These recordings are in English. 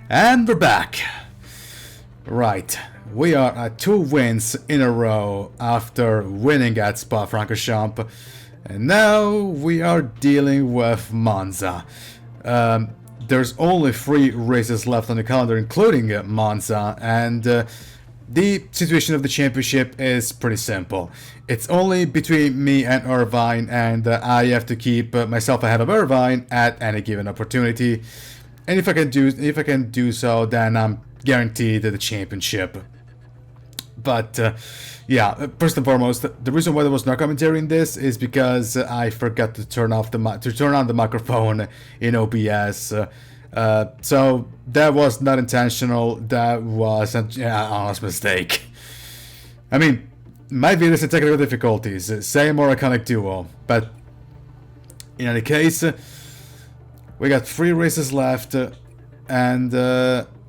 And we're back. Right, we are at 2 wins in a row after winning at Spa-Francorchamps, and now we are dealing with Monza. There's only 3 races left on the calendar, including Monza, and the situation of the championship is pretty simple. It's only between me and Irvine, and I have to keep myself ahead of Irvine at any given opportunity. And if I can do so, then I'm guaranteed the championship. But yeah, first and foremost, the reason why there was no commentary in this is because I forgot to turn on the microphone in OBS. So that was not intentional. That was an honest mistake. I mean, might be this in technical difficulties, same or iconic duo, but in any case, we got 3 races left, and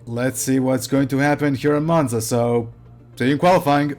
let's see what's going to happen here in Monza. So, see you in qualifying.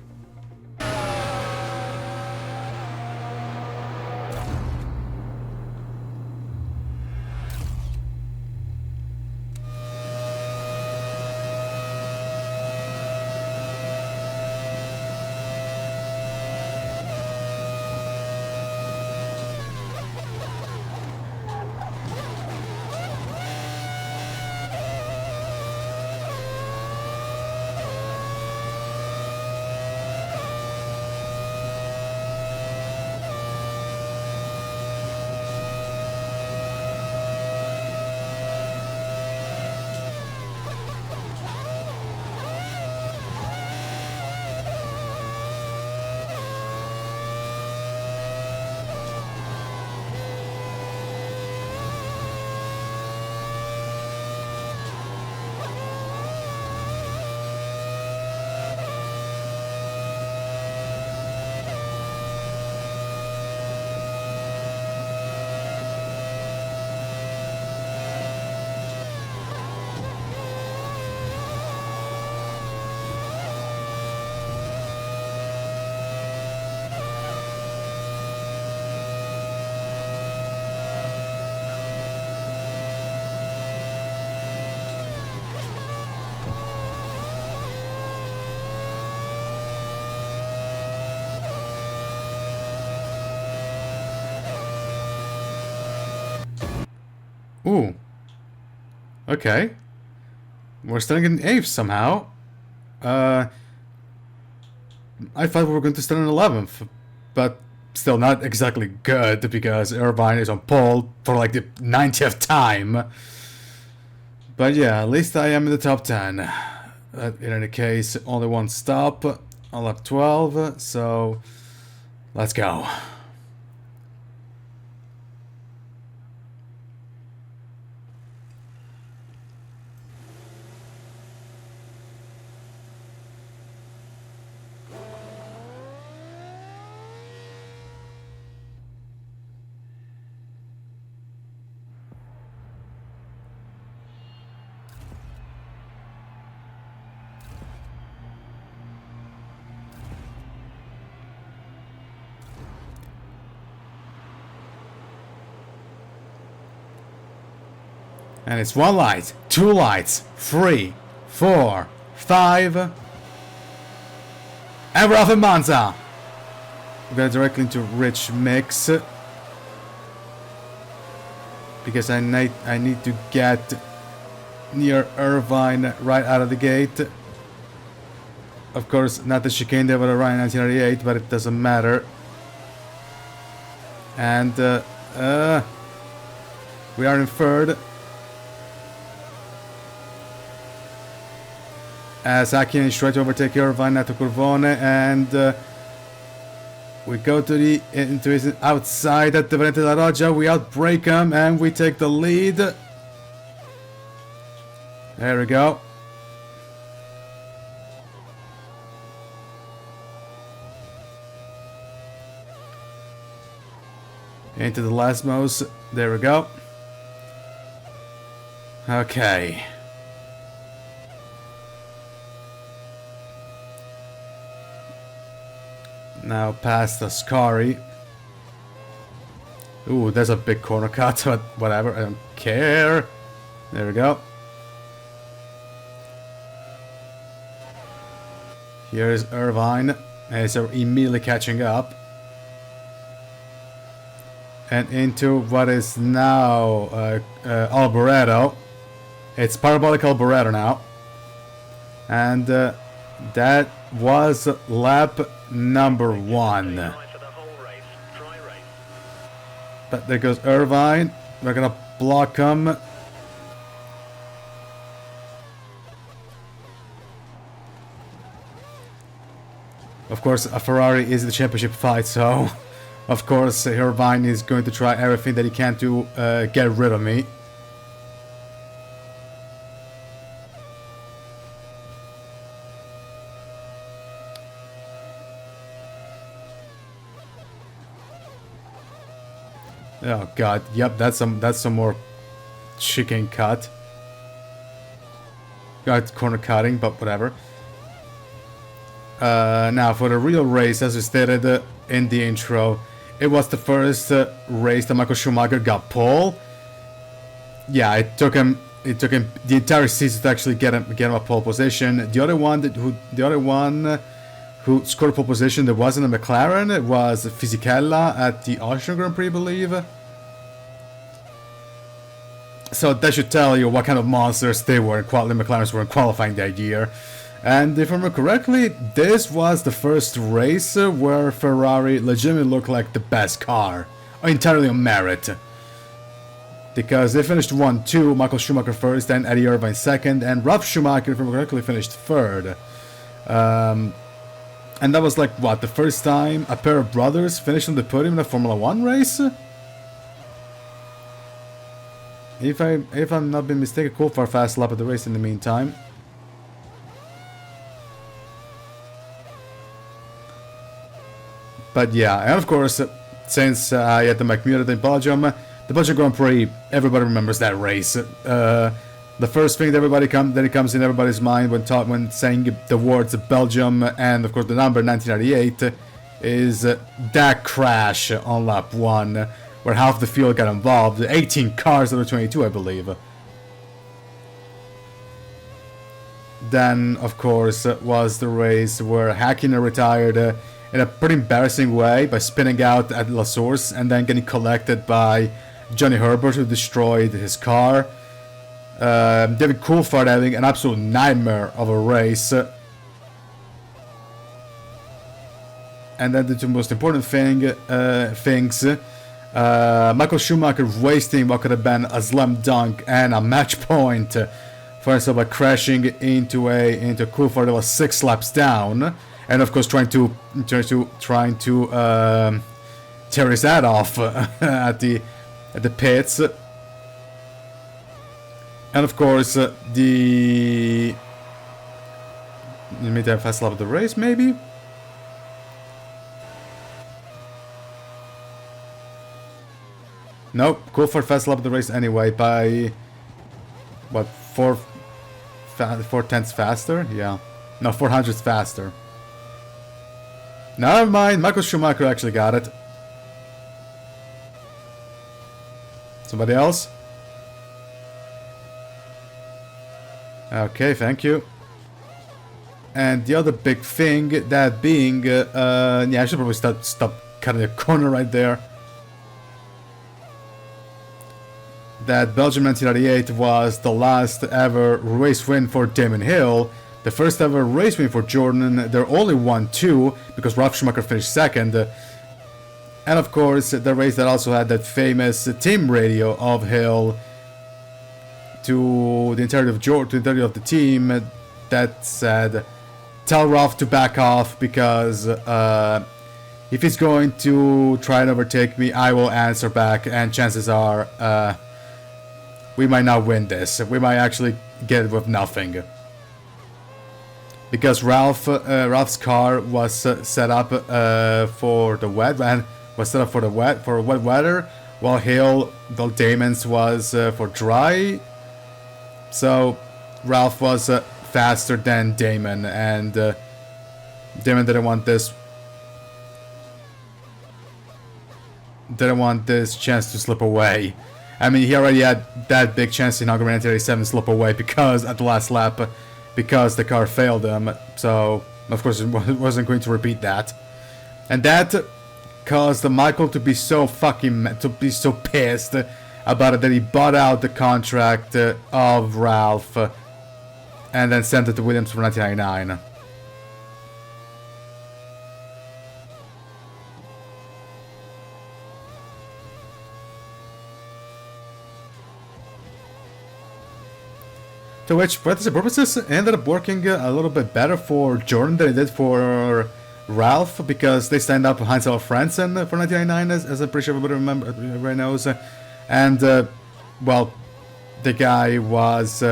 Ooh. Okay. We're starting in 8th somehow. I thought we were going to start in 11th, but still not exactly good because Irvine is on pole for like the 90th time. But yeah, at least I am in the top 10. In any case, only one stop. I'll have 12, so let's go. And it's 1 light, 2 lights, 3, 4, 5. And we're off in Monza. We go directly into Rich Mix. Because I need to get near Irvine right out of the gate. Of course, not the chicane there with Ryan 1998, but it doesn't matter. And we are in 3rd. As Akin is trying to overtake Irvine at Curvone, and we go to the outside at the Veneta La Roggia. We outbrake him and we take the lead. There we go. Into the Lasmos. There we go. Okay. Now past the Scari. Ooh, there's a big corner cut, but whatever, I don't care. There we go. Here's Irvine. He's immediately catching up. And into what is now Alboreto. It's Parabolic Alboreto now. And that was lap number 1. But there goes Irvine. We're gonna block him. Of course, a Ferrari is the championship fight, so of course Irvine is going to try everything that he can to get rid of me. Oh god, yep, that's some more chicken cut. Got corner cutting, but whatever. Now for the real race, as we stated in the intro, it was the first race that Michael Schumacher got pole. Yeah, it took him the entire season to actually get him a pole position. The other one who scored pole position that wasn't a McLaren, it was Fisichella at the Austrian Grand Prix, I believe. So that should tell you what kind of monsters they were. The McLarens were in qualifying that year. And if I remember correctly, this was the first race where Ferrari legitimately looked like the best car, entirely on merit. Because they finished 1-2, Michael Schumacher first, then Eddie Irvine second, and Ralf Schumacher, if I remember correctly, finished third. And that was like, what, the first time a pair of brothers finished on the podium in a Formula 1 race? If I'm not been mistaken, cool for a fast lap of the race in the meantime. But yeah, and of course, since I had the McMurray in Belgium, the Belgian Grand Prix, everybody remembers that race. The first thing that comes in everybody's mind when saying the words Belgium and of course the number 1998 is that crash on lap 1, where half the field got involved. 18 cars out of 22, I believe. Then, of course, was the race where Hakkinen retired in a pretty embarrassing way by spinning out at La Source and then getting collected by Johnny Herbert, who destroyed his car. David Coulthard having an absolute nightmare of a race. And then the two most important things, Michael Schumacher wasting what could have been a slam dunk and a match point for instance by crashing into Coulthard that was 6 laps down, and of course trying to tear his head off at the pits. And of course the meantime fast lap of the race maybe. Nope, Coulthard fast lap of the race anyway by what, 4/10 faster? Yeah, no, 400 faster. Never mind, Michael Schumacher actually got it. Somebody else? Okay, thank you. And the other big thing, that being, yeah, I should probably stop cutting the corner right there. That Belgium 1998 was the last ever race win for Damon Hill, the first ever race win for Jordan. There only won 2 because Ralf Schumacher finished second. And of course, the race that also had that famous team radio of Hill to the entirety of the team that said, "Tell Ralf to back off because if he's going to try and overtake me, I will answer back, and chances are we might not win this. We might actually get it with nothing." Because Ralph's car was set up for the wet weather, while Damon's was for dry. So Ralf was faster than Damon, and Damon didn't want this chance to slip away. I mean, he already had that big chance in Hungary 1987 slip away because at the last lap, because the car failed him. So Of course, it wasn't going to repeat that. And that caused Michael to be so pissed about it that he bought out the contract of Ralph and then sent it to Williams for $19.99. To which, for the purposes, ended up working a little bit better for Jordan than it did for Ralph, because they signed up Heinzel Franzen for $19.99, as I'm pretty sure everybody knows. And, well, the guy was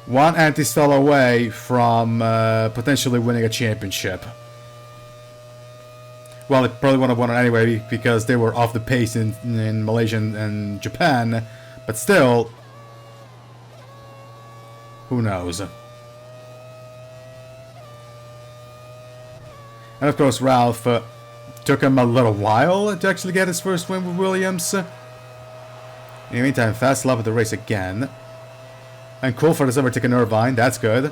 one anti-stall away from potentially winning a championship. Well, it probably would have won it anyway, because they were off the pace in Malaysia and Japan, but still, who knows? And of course, Ralph took him a little while to actually get his first win with Williams. In the meantime, fast lap of the race again. And cool for the overtaking Irvine, that's good.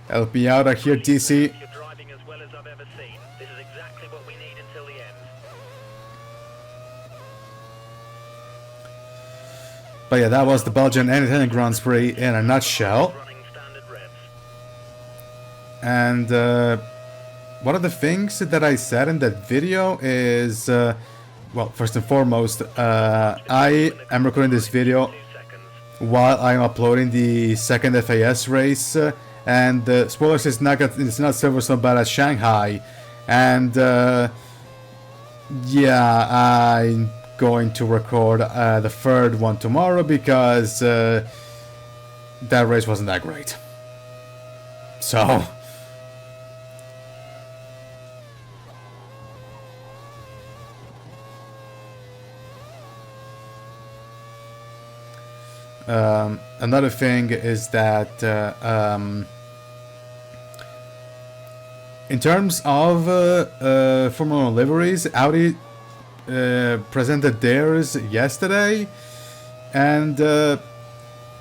Help me out here, DC. But yeah, that was the Belgian and Italian Grand Prix in a nutshell. And one of the things that I said in that video is, well, first and foremost, I am recording this video while I'm uploading the second FAS race, and spoilers, it's not Silverstone but at Shanghai, and yeah, I'm going to record the third one tomorrow because that race wasn't that great. So another thing is that in terms of Formula 1 liveries, Audi presented theirs yesterday, and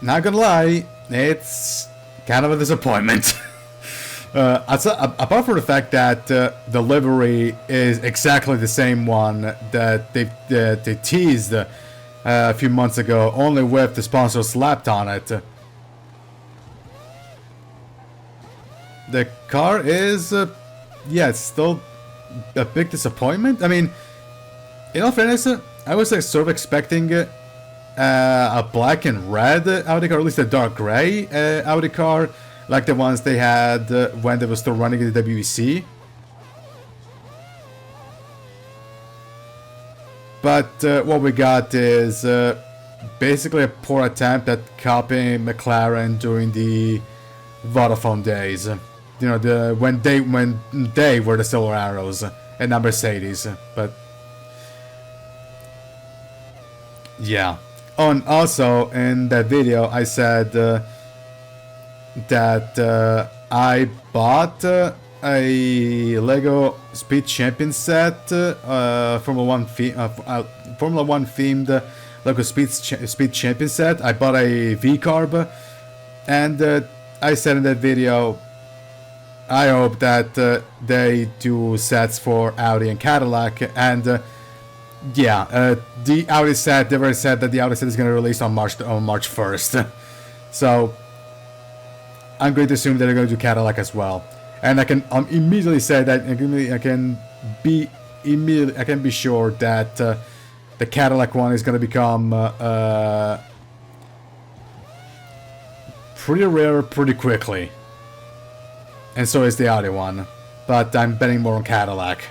not gonna lie, it's kind of a disappointment. Apart from the fact that the livery is exactly the same one that they teased a few months ago, only with the sponsor slapped on it. The car is, yeah, it's still a big disappointment. I mean, in all fairness, I was like, sort of expecting a black and red Audi car, or at least a dark gray Audi car, like the ones they had when they were still running in the WEC. But what we got is basically a poor attempt at copying McLaren during the Vodafone days. You know, when they were the Silver Arrows and not Mercedes. But yeah. Oh, and also in that video I said that I bought a Lego Speed Champion set, Formula 1 themed Lego Speed Champion set. I bought a V-Carb, and I said in that video, I hope that they do sets for Audi and Cadillac, and yeah, the Audi set, they already said that the Audi set is going to release on March 1st. So I'm going to assume that they're going to do Cadillac as well. And I can immediately say that I can be sure that the Cadillac one is going to become pretty rare pretty quickly, and so is the Audi one. But I'm betting more on Cadillac.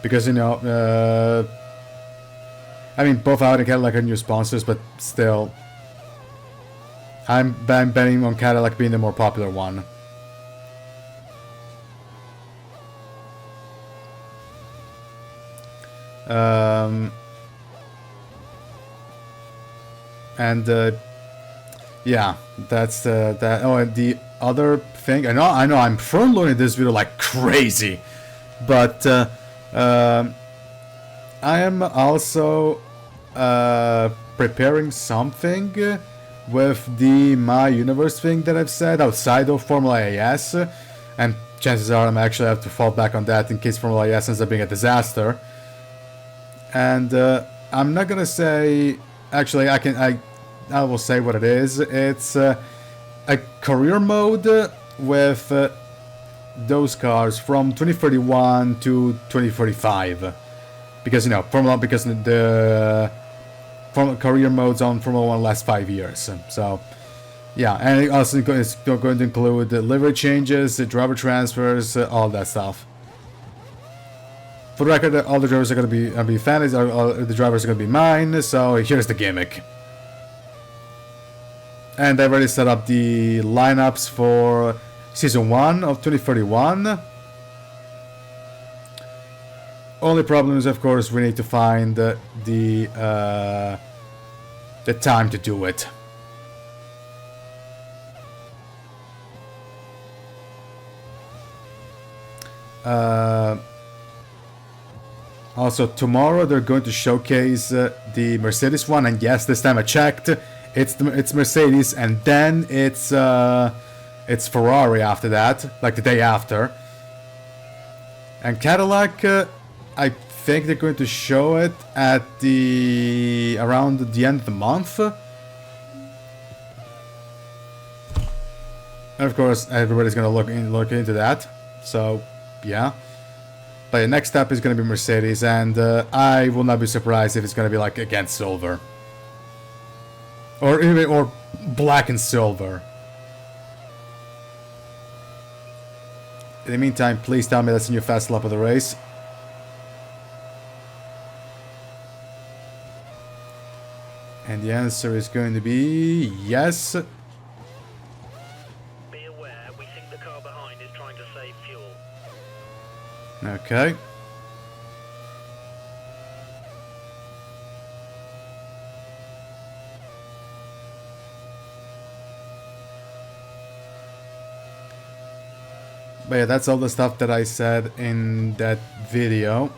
Because, you know, I mean, both Audi and Cadillac are new sponsors, but still, I'm betting on Cadillac being the more popular one. And yeah, that's that. Oh, and the other thing, I know, I'm front loading this video like crazy, but I am also preparing something with the My Universe thing that I've said outside of Formula AS, and chances are I'm actually have to fall back on that in case Formula AS ends up being a disaster. And I'm not gonna say. Actually, I will say what it is. It's a career mode with those cars from 2031 to 2045, because the career modes on Formula 1 last 5 years. So yeah, and it also is going to include livery changes, driver transfers, all that stuff. For the record, all the drivers are going to be fans. All the drivers are going to be mine. So here's the gimmick. And I've already set up the lineups for Season 1 of 2031. Only problem is, of course, we need to find the time to do it. Also, tomorrow they're going to showcase the Mercedes one, and yes, this time I checked. It's Mercedes, and then it's Ferrari after that, like the day after. And Cadillac, I think they're going to show it at around the end of the month. And of course, everybody's gonna look into that. So, yeah. But the next step is gonna be Mercedes, and I will not be surprised if it's gonna be like against silver, or black and silver. In the meantime, please tell me that's in your fast lap of the race. And the answer is going to be yes. Be aware, we think the car behind is trying to save fuel. Okay. But yeah, that's all the stuff that I said in that video,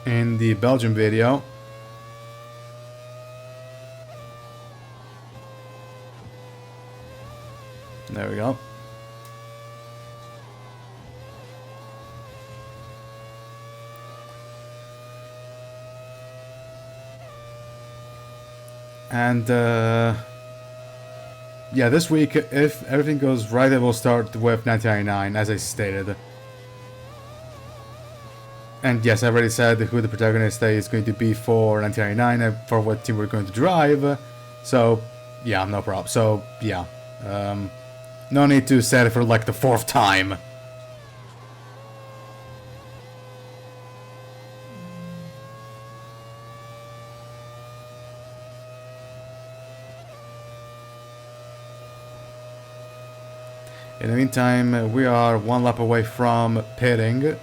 in the Belgium video. There we go. And yeah, this week, if everything goes right, it will start with 1999, as I stated. And yes, I already said who the protagonist is going to be for 1999 and for what team we're going to drive. So, yeah, no problem. So, yeah. No need to set it for like the 4th time. In the meantime, we are 1 lap away from pitting. You're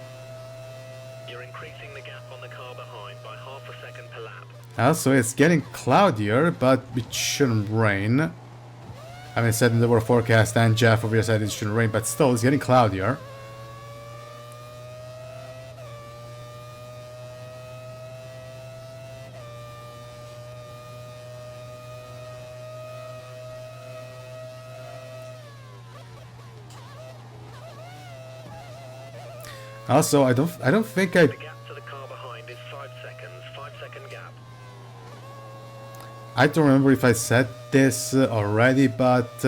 increasing the gap on the car behind by half a second per lap. Also, it's getting cloudier, but it shouldn't rain. I mean, said in the weather forecast, and Jeff over here said it shouldn't rain, but still, it's getting cloudier. Also, I don't think I... The gap to the car behind is 5 seconds, 5-second gap. I don't remember if I said this already, but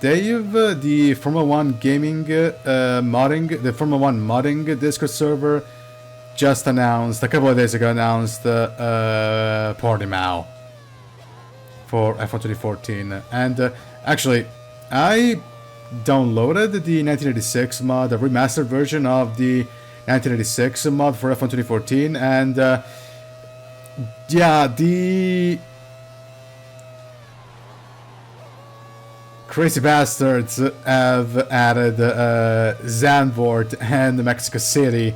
Dave, the Formula 1 gaming modding, the Formula 1 modding Discord server, just announced, a couple of days ago, announced Portimao for F1 2014. And actually, I downloaded the 1986 mod, the remastered version of the 1986 mod for F1 2014, and yeah, the crazy bastards have added Zandvoort and Mexico City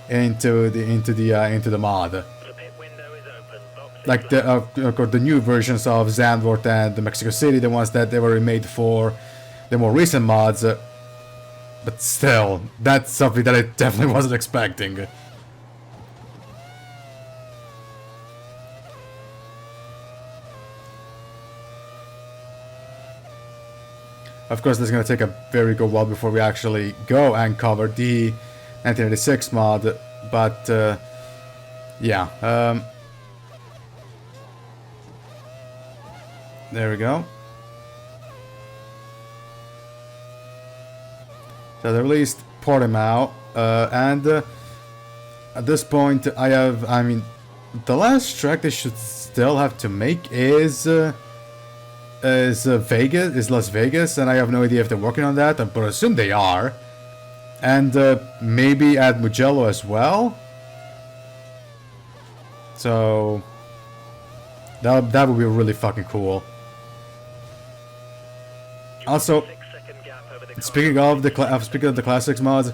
into the mod. The pit window is open. Box Like the new versions of Zandvoort and the Mexico City, the ones that they were made for the more recent mods, but still, that's something that I definitely wasn't expecting. Of course, this is going to take a very good while before we actually go and cover the 1986 mod, but yeah. There we go. So they released Portimao, and at this point I mean, the last track they should still have to make is Las Vegas, and I have no idea if they're working on that, but I assume they are. And maybe add Mugello as well. So that would be really fucking cool. Also, speaking of the classics mods,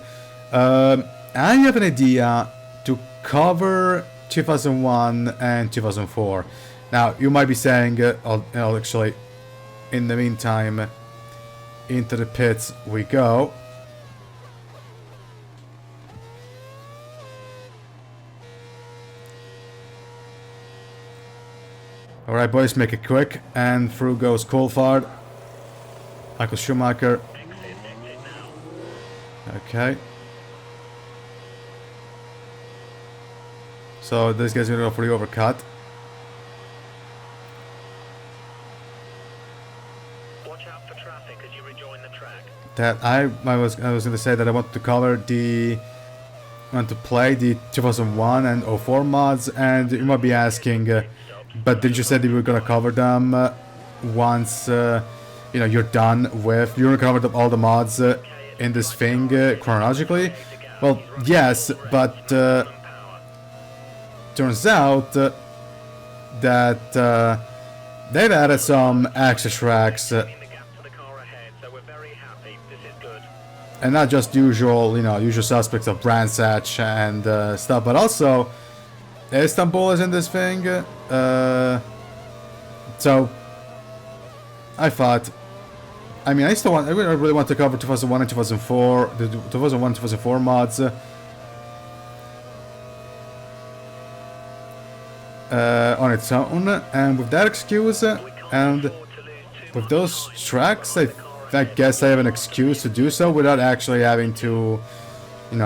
I have an idea to cover 2001 and 2004. Now you might be saying, I'll actually, in the meantime, into the pits we go. Alright boys, make it quick, and through goes Coulthard, Michael Schumacher. Okay. So this guy's gonna go for the overcut. Watch out for traffic as you rejoin the track. That I was gonna say that I want to cover want to play the 2001 and 04 mods, and you might be asking, but did you say that you were gonna cover them once you know you're done with you're gonna cover all the mods in this thing chronologically? Well, yes, but turns out that they've added some extra tracks. And not just usual, usual suspects of Brands Hatch and stuff, but also Istanbul is in this thing. So I thought, I really want to cover 2001 and 2004, the 2001 2004 mods. On its own, and with that excuse, and with those tracks, I guess I have an excuse to do so without actually having to, in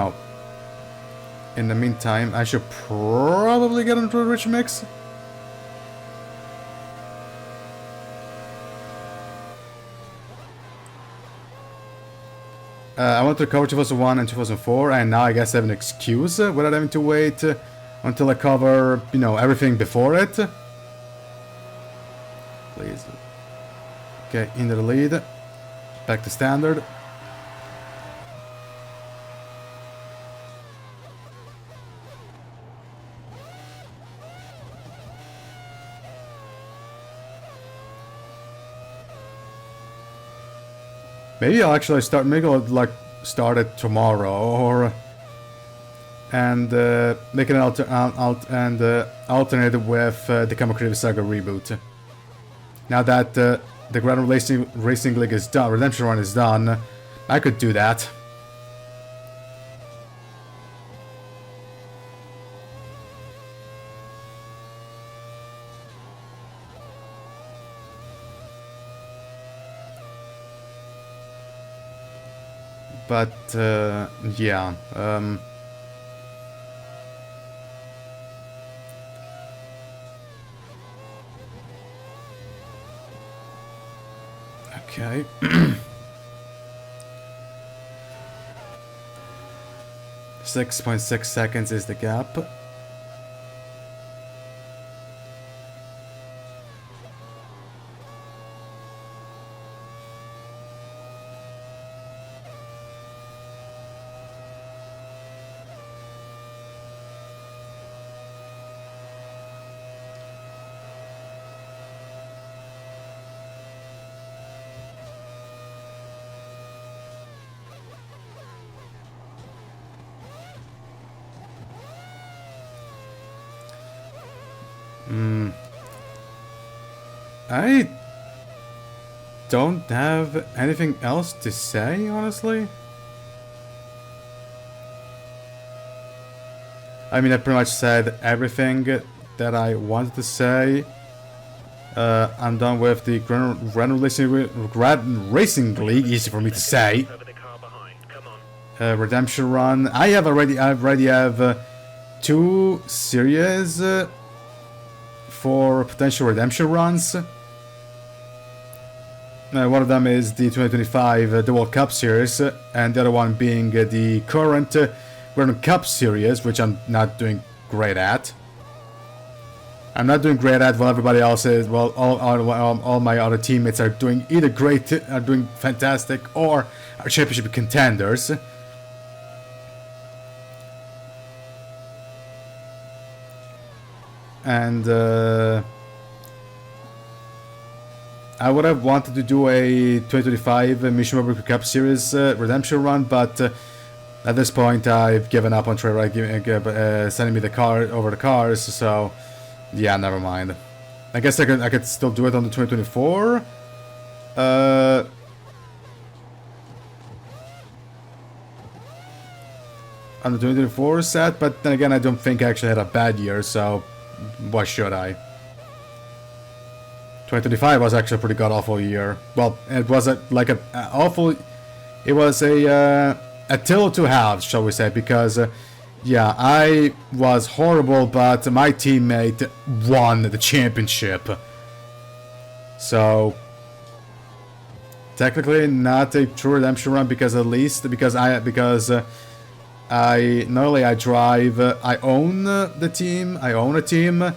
the meantime, I should probably get into a rich mix. I want to cover 2001 and 2004, and now I guess I have an excuse without having to wait until I cover, everything before it. Please. Okay, into the lead. Back to standard. Maybe I'll actually start, start it tomorrow, or and make an alternate with the Chemical Creative Saga reboot. Now that the Grand Racing League is done, Redemption Run is done, I could do that. But yeah. Okay. 6.6 seconds is the gap. I don't have anything else to say, honestly. I mean, I pretty much said everything that I wanted to say. I'm done with the Grand Racing League. Easy for me to say. Over the car behind. Come on. Redemption run. I already have 2 series for potential redemption runs. One of them is the 2025 the World Cup Series, and the other one being the current World Cup Series, which I'm not doing great at. I'm not doing great at while everybody else is. Well, all my other teammates are doing either great, are doing fantastic, or are championship contenders. And I would have wanted to do a 2025 Mission Mobile Cup Series redemption run, but at this point I've given up on sending me the car over the cars. So yeah, never mind. I guess I could still do it on the 2024. On the 2024 set, but then again I don't think I actually had a bad year, so why should I? 2025 was actually a pretty god-awful year. Well, it was awful. It was a tale of two halves, shall we say? Because yeah, I was horrible, but my teammate won the championship. So technically, not a true redemption run because I not only I drive, I own the team. I own a team,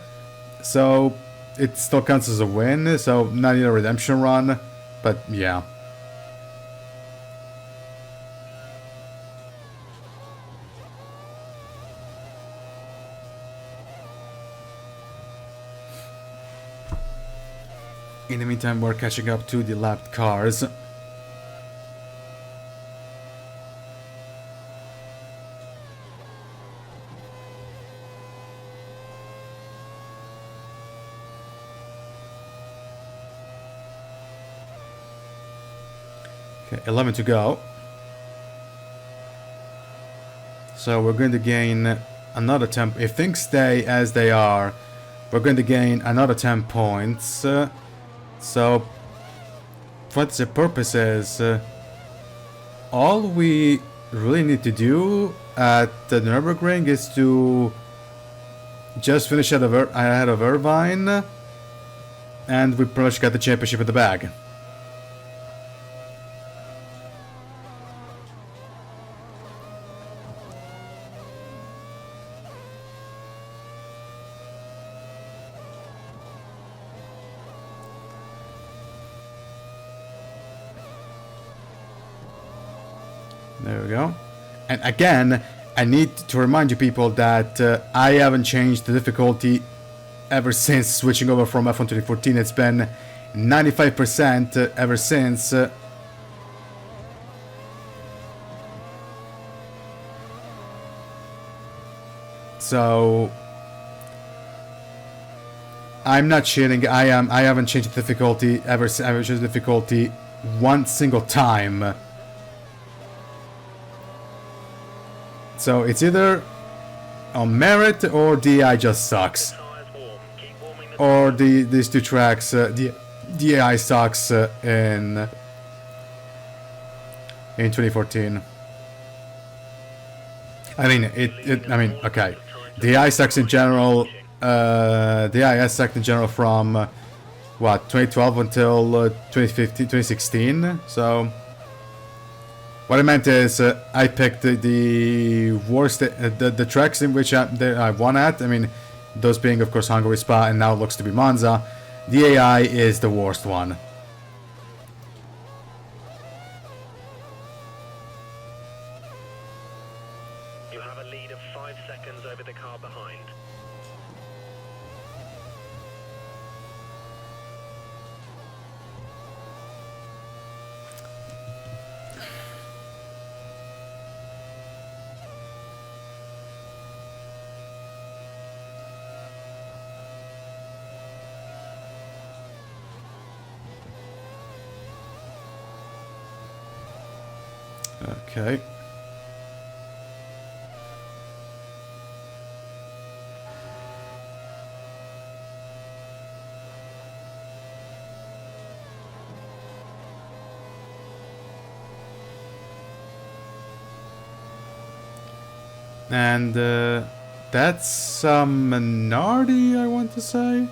so it still counts as a win, so not even a redemption run, but yeah. In the meantime, we're catching up to the lapped cars. Okay, 11 to go. So we're going to gain another 10. If things stay as they are, we're going to gain another 10 points. So for the purposes, all we really need to do at the Nürburgring is to just finish ahead of Irvine, and we pretty much got the championship in the bag. There we go. And again, I need to remind you people that I haven't changed the difficulty ever since switching over from F1 2014. It's been 95% ever since. So I'm not cheating. I haven't changed the difficulty ever. I haven't changed the difficulty one single time. So it's either on merit or DI just sucks, or these two tracks, DI sucks in 2014. I mean I mean, okay, DI sucks in general. DI sucked in general from what, 2012 until 2015, 2016. So. What I meant is, I picked the worst, the tracks in which I won at. I mean, those being, of course, Hungary, Spa, and now it looks to be Monza. The AI is the worst one. You have a lead of 5 seconds over the car behind. Okay. And that's Minardi, I want to say.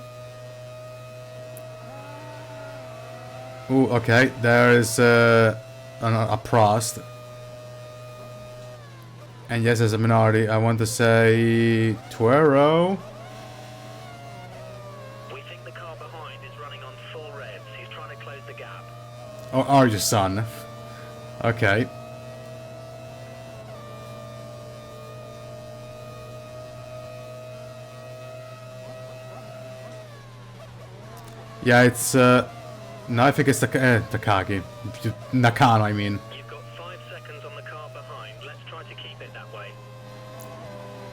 Ooh, okay, there is a Prost. And yes, as a Minardi, I want to say Tuero. We think the car behind is running on full revs. He's trying to close the gap. Or are you, son? Okay. Yeah, it's no, I think it's Takagi. Nakano, I mean. You've got 5 seconds on the car behind. Let's try to keep it that way.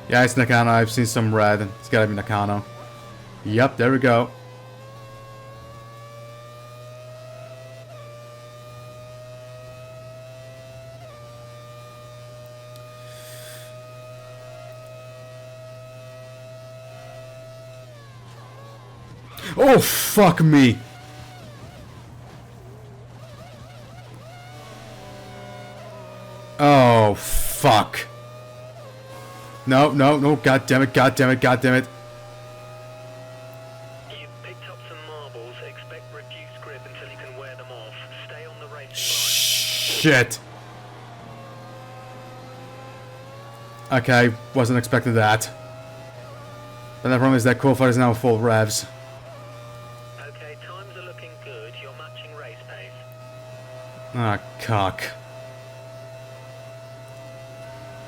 Yeah, it's Nakano. I've seen some red. It's gotta be Nakano. Yep, there we go. Oh, fuck me. Oh, fuck. No, no, no, god damn it, god damn it, god damn it. You've picked up some marbles. Expect reduced grip until you can wear them off. Stay on the racing Shit. Okay, wasn't expecting that. But the problem is that qualifier is now full revs. line. Okay, times are looking good. You're matching race pace. Ah, cock.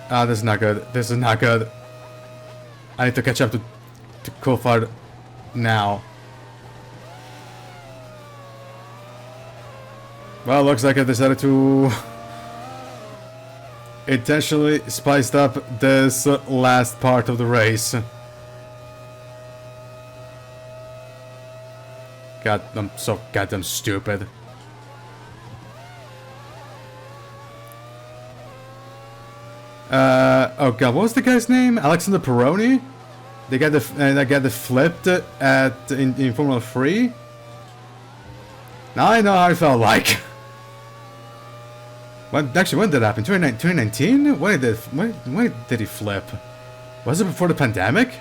Ah, this is not good. This is not good. I need to catch up to qualifier now. Well, looks like I decided to intentionally spiced up this last part of the race. God, I'm so goddamn stupid. Oh god, what was the guy's name? Alexander Peroni? They got the flipped in Formula 3. Now I know how it felt like. When did that happen? 2019? When did he flip? Was it before the pandemic?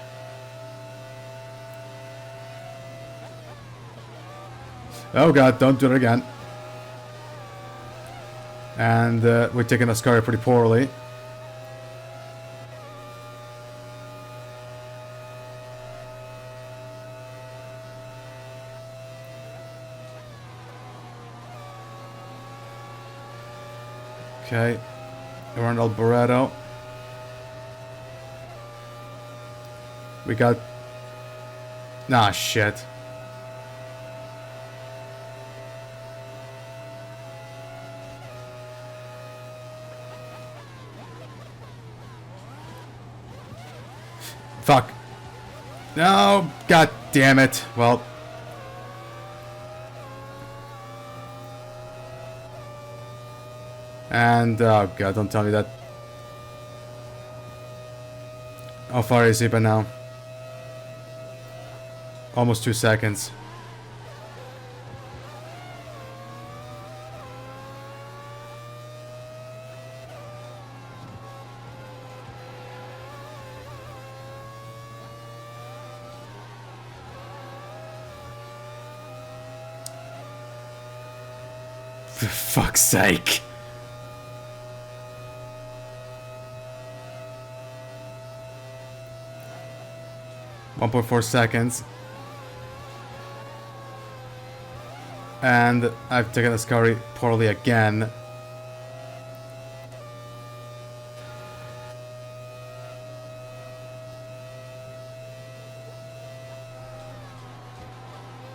Oh god, don't do it again. And we're taking Ascari pretty poorly. Okay, around Alboreto. We got... Nah, shit. Fuck. No, god damn it. Well... And, oh god, don't tell me that. How far is he by now? Almost 2 seconds. For fuck's sake. .4 seconds. And I've taken Ascari poorly again.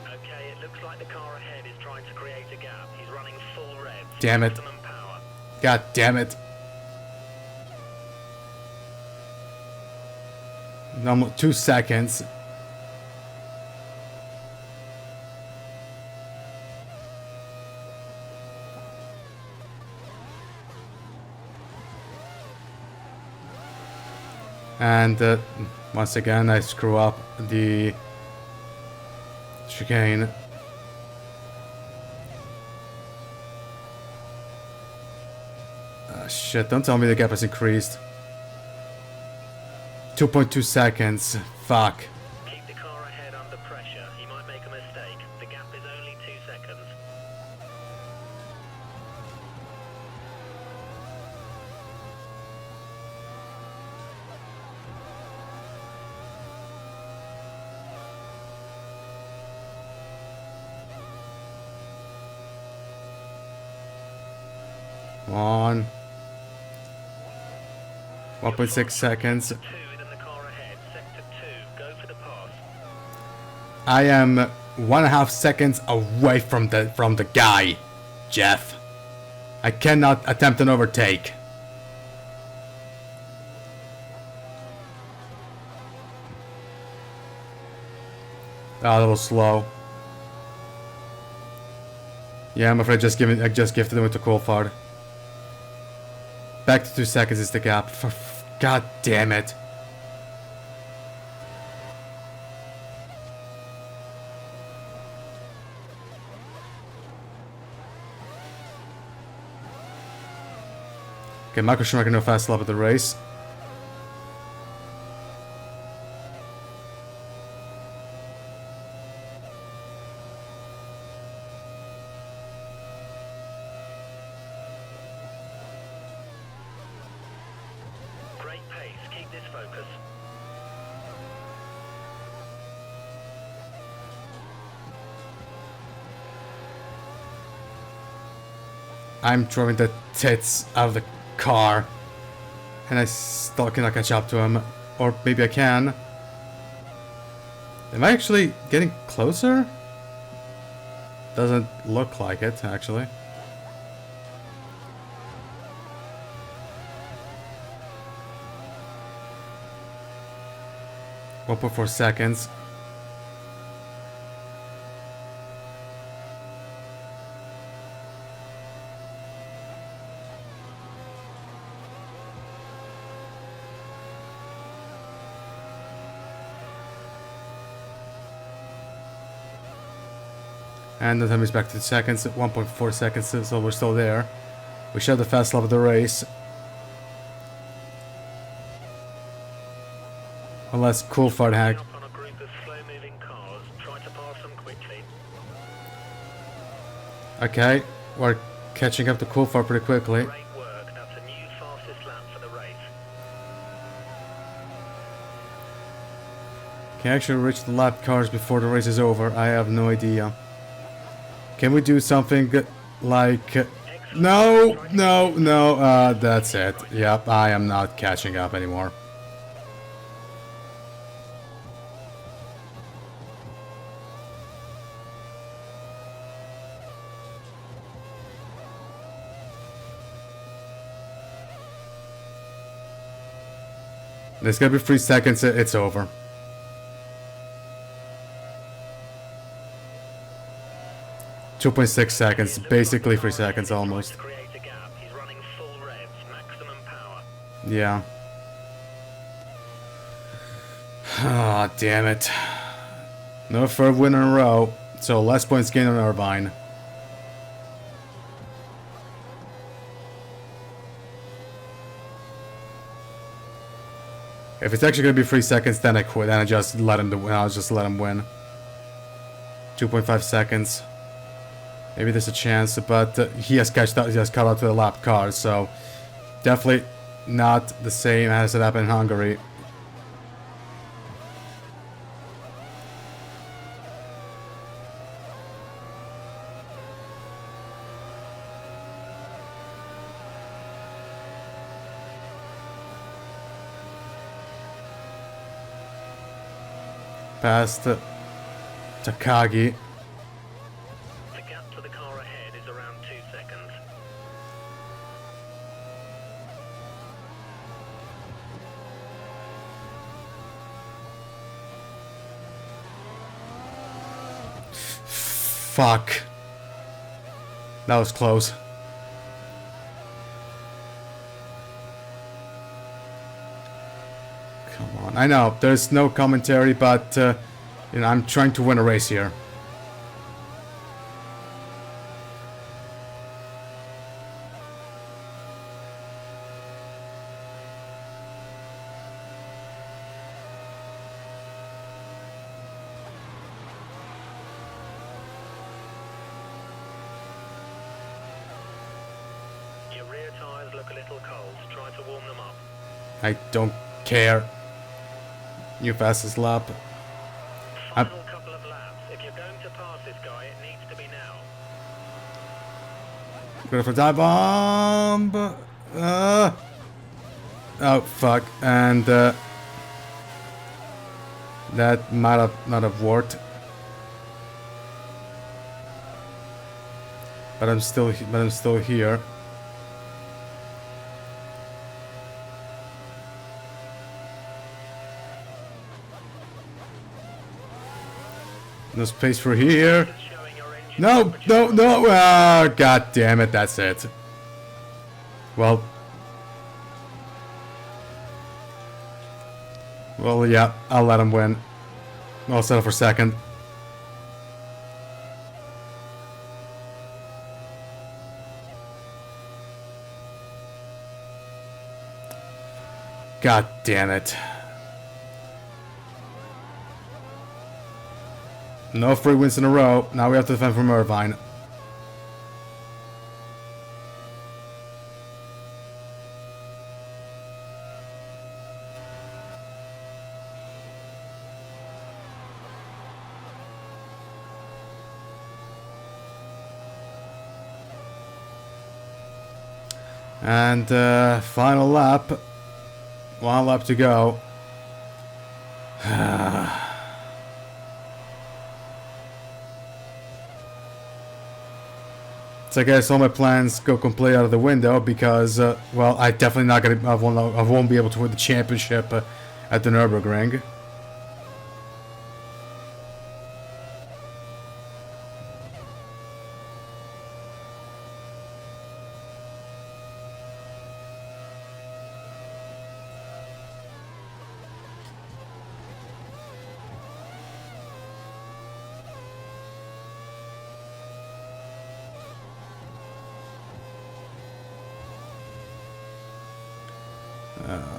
Okay, it looks like the car ahead is trying to create a gap. He's running full revs. Damn it. Maximum power. God damn it. No, 2 seconds. And once again I screw up the chicane. Shit, don't tell me the gap has increased. 2.2 seconds. Fuck. Keep the car ahead under pressure. He might make a mistake. The gap is only 2 seconds. Come on. 1.6 seconds. 2 in the car ahead. Sector 2. Go for the pass. I am 1.5 seconds away from the guy, Jeff. I cannot attempt an overtake. A little slow. Yeah, I'm afraid I just gifted him with the cool fart. Back to 2 seconds is the gap. God damn it. Okay, Michael Schumacher no fast lap of the race. Great pace. Keep this focus. I'm throwing the tits out of the car. And I still cannot catch up to him. Or maybe I can. Am I actually getting closer? Doesn't look like it, actually. One point 4 seconds. And the time is back to seconds, 1.4 seconds, so we're still there. We should have the fast lap of the race. Unless Coolfart hack. Up on a group of slow-moving cars. Try to pass them quickly. Okay, we're catching up to Coolfart pretty quickly. Great work. That's a new fastest lap for the race. Can I actually reach the lap cars before the race is over? I have no idea. Can we do something like... No, that's it. Yep, I am not catching up anymore. There's gonna be 3 seconds, it's over. .6 seconds, basically 3 seconds almost. Create a gap. He's running full revs, maximum power. Yeah. Ah, damn it. No third win in a row, so less points gained on Irvine. If it's actually gonna be 3 seconds, then I quit. Then I just let him. I'll just let him win. 2.5 seconds. Maybe there's a chance, but he has caught up to the lap car, so definitely not the same as it happened in Hungary. Past Takagi. The gap to the car ahead is around 2 seconds. Fuck. That was close. Come on. I know, there's no commentary, but, you know, I'm trying to win a race here. I don't care. You fastest lap. Final couple of laps. If you're going to pass this guy, it needs to be now. Go for dive bomb. Oh fuck! And that might have not have worked. But I'm still here. No space for here. No, no, no! Ah, god damn it! That's it. Well, yeah, I'll let him win. I'll settle for second. God damn it. No 3 wins in a row. Now we have to defend from Irvine. And final lap. 1 lap to go. So I guess all my plans go completely out of the window because, well, I definitely not gonna. I won't be able to win the championship at the Nürburgring.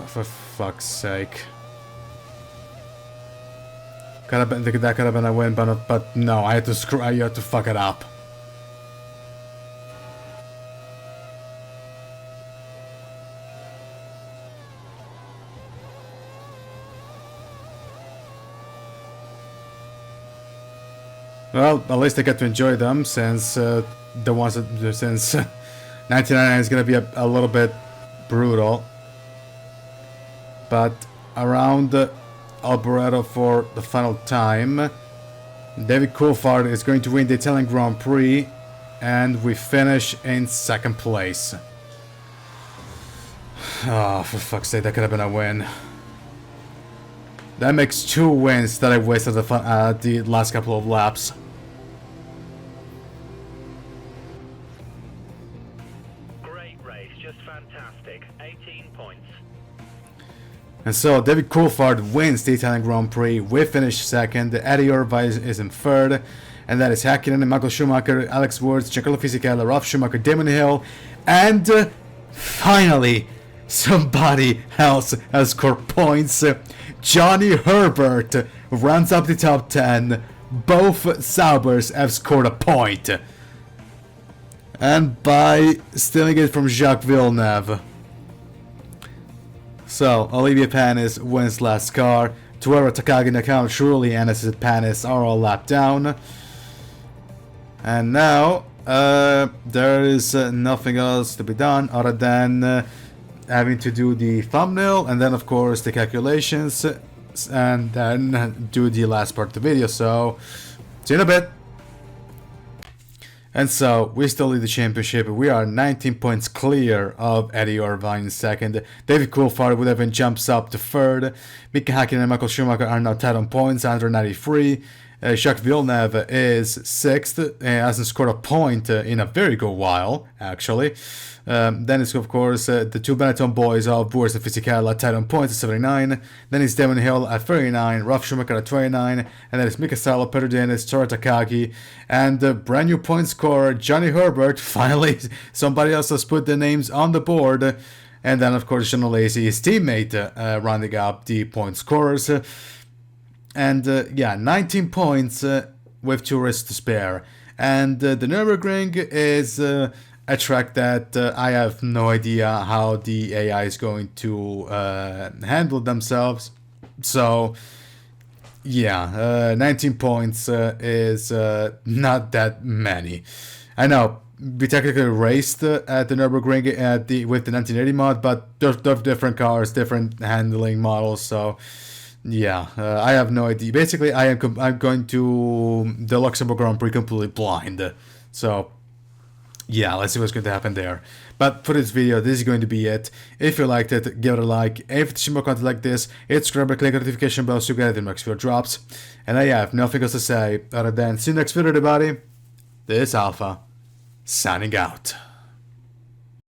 For fuck's sake. That could have been a win, but no, I had to fuck it up. Well, at least I get to enjoy them since the ones that since 1999 is gonna be a little bit brutal. But around Alboreto for the final time, David Coulthard is going to win the Italian Grand Prix, and we finish in second place. Oh, for fuck's sake, that could have been a win. That makes 2 wins that I wasted the last couple of laps. Great race, just fantastic. 18 points. And so David Coulthard wins the Italian Grand Prix. We finish second. Eddie Irvine is in third. And that is Häkkinen, Michael Schumacher, Alex Wurz, Giancarlo Fisichella, Ralf Schumacher, Damon Hill. And finally, somebody else has scored points. Johnny Herbert runs up the top 10. Both Saubers have scored a point. And by stealing it from Jacques Villeneuve. So, Olivier Panis wins last car. Tuera, Takagi, Nakano, Trulli, and Panis are all lapped down. And now, there is nothing else to be done other than having to do the thumbnail and then, of course, the calculations and then do the last part of the video. So, see you in a bit. And so, we still lead the championship. We are 19 points clear of Eddie Irvine in second. David Coulthard would have been jumps up to third. Mika Häkkinen and Michael Schumacher are now tied on points, 193. Jacques Villeneuve is sixth. Hasn't scored a point in a very good while, actually. Then it's, of course, the 2 Benetton boys of Wurz and Fisichella tied on points at 79. Then it's Damon Hill at 39, Ralf Schumacher at 29, and then it's Mika Salo, Peter Dennis, Tora Takagi, and the brand new point scorer, Johnny Herbert. Finally, somebody else has put the names on the board. And then, of course, Sean Lacy, his teammate, rounding up the point scorers. And yeah, 19 points with 2 races to spare. And the Nürburgring is a track that I have no idea how the AI is going to handle themselves. So yeah, 19 points is not that many. I know we technically raced at the Nürburgring with the 1980 mod, but they're different cars, different handling models. So yeah, I have no idea. Basically, I'm going to the Luxembourg Grand Prix completely blind. So yeah, let's see what's going to happen there. But for this video, this is going to be it. If you liked it, give it a like. If you see more content like this, hit subscribe and click the notification bell so you get the next video drops. And I have nothing else to say other than see you next video, everybody. This is Alpha, signing out.